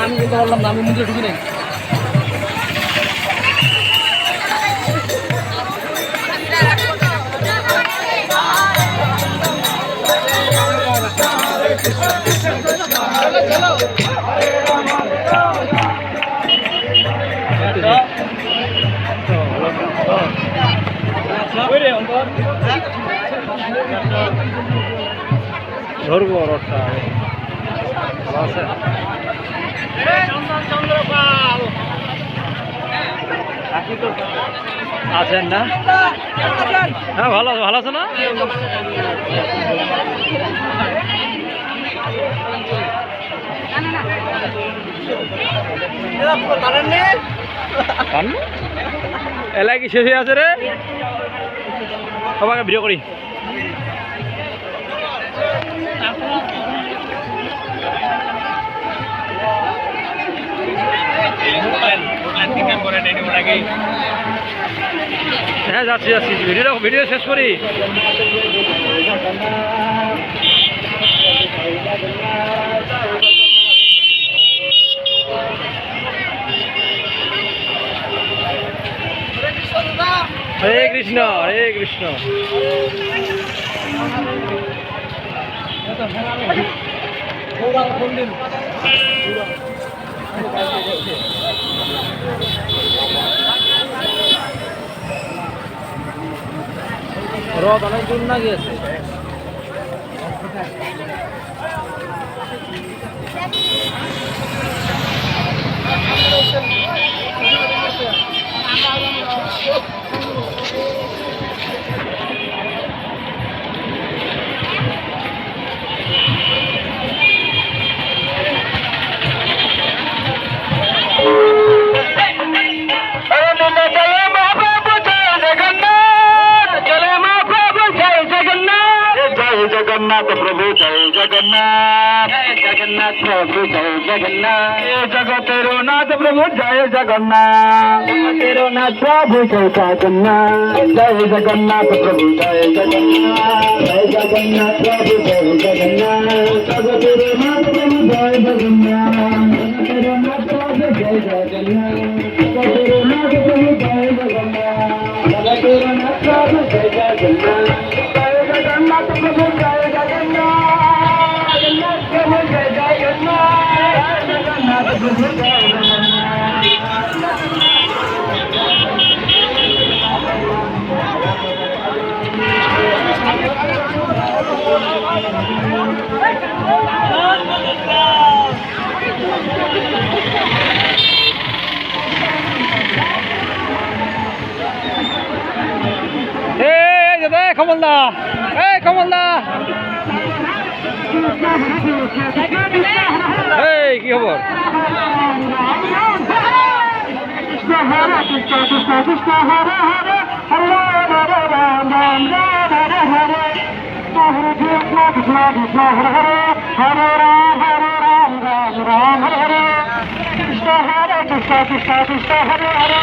আমি বলতে পারলাম না, আমি মন্দিরে ঢুকি নাই। ধরবো রথটা আছে আছেন না? হ্যাঁ, ভালো ভালো আছে না? এলাই কি শেষ হয়ে আছে রে? সবাইকে ভিডিও করি। হ্যাঁ, যাচ্ছি যাচ্ছি, ভিডিও শেষ করি। হরে কৃষ্ণ, হরে কৃষ্ণ। রথ অনেক দূর না গিয়েছে। जगन्नाथ प्रभु जय जगन्नाथ, जय जगन्नाथ प्रभु जय जगन्नाथ, जगतेरो नाथ प्रभु जय जगन्नाथ, जगतेरो नाथ प्रभु जय जगन्नाथ, जय जगन्नाथ प्रभु जय जगन्नाथ, जय जगन्नाथ प्रभु जय जगन्नाथ, जगतेरो नाथ प्रभु जय जगन्नाथ, जगतेरो नाथ प्रभु जय जगन्नाथ, जगतेरो नाथ प्रभु जय जगन्नाथ, जगतेरो नाथ प्रभु जय जगन्नाथ, जय जगन्नाथ प्रभु जय কমলদা, এই কমলদা, এই কি খবর? Krishna Hare Krishna, Krishna Krishna Hare Hare, Hare Ram, Ram Ram, Hare Hare, Krishna Hare Krishna, Krishna Krishna Hare Hare, Hare Ram, Ram Ram, Hare Hare, Krishna Hare Krishna, Krishna Krishna Hare Hare.